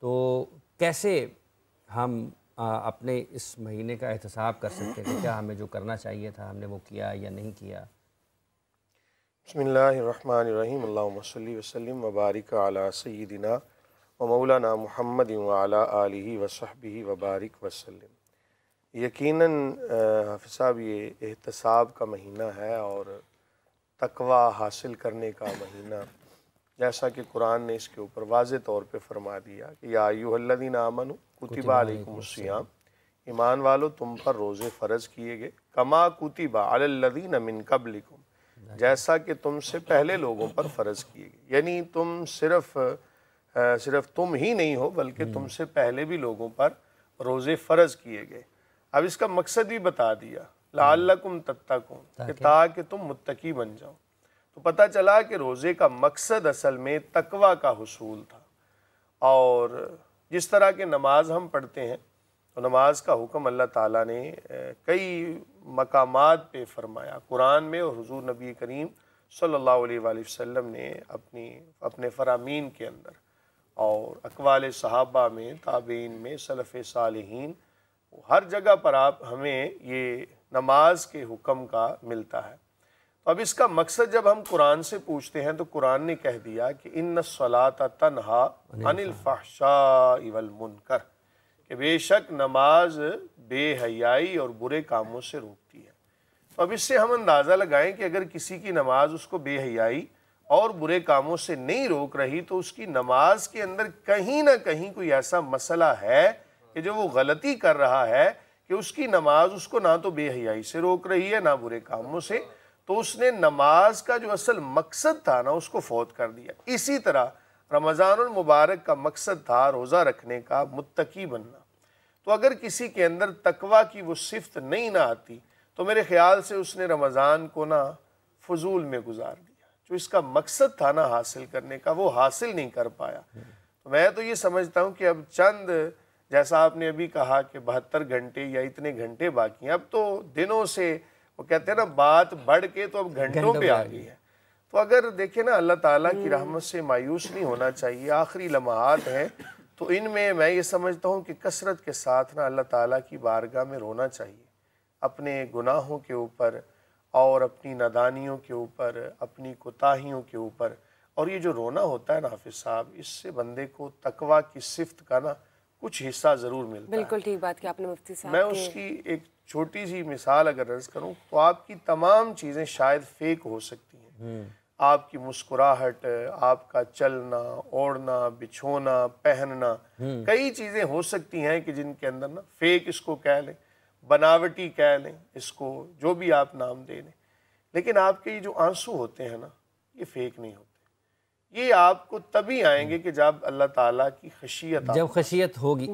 تو کیسے ہم اپنے اس مہینے کا احتساب کر سکتے ہیں کہ کیا ہمیں جو کرنا چاہیے تھا ہم نے وہ کیا یا نہیں کیا؟ بسم اللہ الرحمن الرحیم، اللہم صلی وسلم وبارک علی سیدنا و مولانا محمد وعلی آلہ وصحبہ وبارک وسلم۔ یقیناً حافظ صاحب یہ احتساب کا مہینہ ہے اور تقوی حاصل کرنے کا مہینہ، جیسا کہ قرآن نے اس کے اوپر واضح طور پہ فرما دیا کہ یا ایھا الذین آمنوا کتب علیکم الصیام، ایمان والو تم پر روزے فرض کیے گئے، کما کتب علی الذین من قبلکم، جیسا کہ تم سے پہلے لوگوں پر فرض کیے گئے، یعنی تم صرف تم ہی نہیں ہو بلکہ تم سے پہلے بھی لوگوں پر روزے فرض کیے گئے۔ اب اس کا مقصد بھی بتا دیا، لعلکم تتقون، کہ تاکہ تم متقی بن جاؤ۔ تو پتہ چلا کہ روزے کا مقصد اصل میں تقوی کا حصول تھا۔ اور جس طرح کہ نماز ہم پڑھتے ہیں تو نماز کا حکم اللہ تعالیٰ نے کئی مقامات پہ فرمایا قرآن میں، اور حضور نبی کریم صلی اللہ علیہ وآلہ وسلم نے اپنے فرامین کے اندر اور اقوال صحابہ میں، تابعین میں، سلف صالحین، ہر جگہ پر آپ ہمیں یہ نماز کے حکم کا ملتا ہے۔ تو اب اس کا مقصد جب ہم قرآن سے پوچھتے ہیں تو قرآن نے کہہ دیا کہ ان الصلاۃ تنہا عن الفحشاء والمنکر، کہ بے شک نماز بے حیائی اور برے کاموں سے روکتی ہے۔ تو اب اس سے ہم اندازہ لگائیں کہ اگر کسی کی نماز اس کو بے حیائی اور برے کاموں سے نہیں روک رہی تو اس کی نماز کے اندر کہیں نہ کہیں کوئی ایسا مسئلہ ہے کہ جو وہ غلطی کر رہا ہے کہ اس کی نماز اس کو نہ تو بے حیائی سے روک رہی ہے نہ برے کاموں سے، تو اس نے نماز کا جو اصل مقصد تھا نا اس کو فوت کر دیا۔ اسی طرح رمضان المبارک کا مقصد تھا روزہ رکھنے کا، متقی بننا۔ تو اگر کسی کے اندر تقوی کی وہ صفت نہیں نہ آتی تو میرے خیال سے اس نے رمضان کو نا فضول میں گزار دیا، جو اس کا مقصد تھا نا حاصل کرنے کا وہ حاصل نہیں کر پایا۔ تو میں تو یہ سمجھتا ہوں کہ اب چند، جیسا آپ نے ابھی کہا کہ 72 گھنٹے یا اتنے گھنٹے باقی ہیں، اب تو دنوں سے وہ کہتے ہیں نا بات بڑھ کے تو اب گھنٹوں پہ آ گئی ہے۔ تو اگر دیکھیں نا اللہ تعالیٰ کی رحمت سے مایوس نہیں ہونا چاہیے، آخری لمحات ہیں تو ان میں یہ سمجھتا ہوں کہ کثرت کے ساتھ نا اللہ تعالیٰ کی بارگاہ میں رونا چاہیے، اپنے گناہوں کے اوپر اور اپنی نادانیوں کے اوپر، اپنی کوتاہیوں کے اوپر۔ اور یہ جو رونا ہوتا ہے نا حافظ صاحب، اس سے بندے کو تقوی کی صفت کا نا کچھ حصہ ضرور ملتا ہے۔ بالکل ٹھیک بات کہ آپ نے مفتی صاحب، میں اس کی ایک چھوٹی سی مثال اگر عرض کروں تو آپ کی تمام چیزیں شاید فیک ہو سکتی ہیں، آپ کی مسکراہٹ، آپ کا چلنا، اوڑھنا، بچھونا، پہننا، کئی چیزیں ہو سکتی ہیں کہ جن کے اندر نا فیک اس کو کہہ لیں، بناوٹی کہہ لیں، اس کو جو بھی آپ نام دے لیں، لیکن آپ کے یہ جو آنسو ہوتے ہیں نا یہ فیک نہیں ہوتے۔ یہ آپ کو تبھی آئیں گے کہ جب اللہ تعالیٰ کی خشیت، جب خشیت ہوگی۔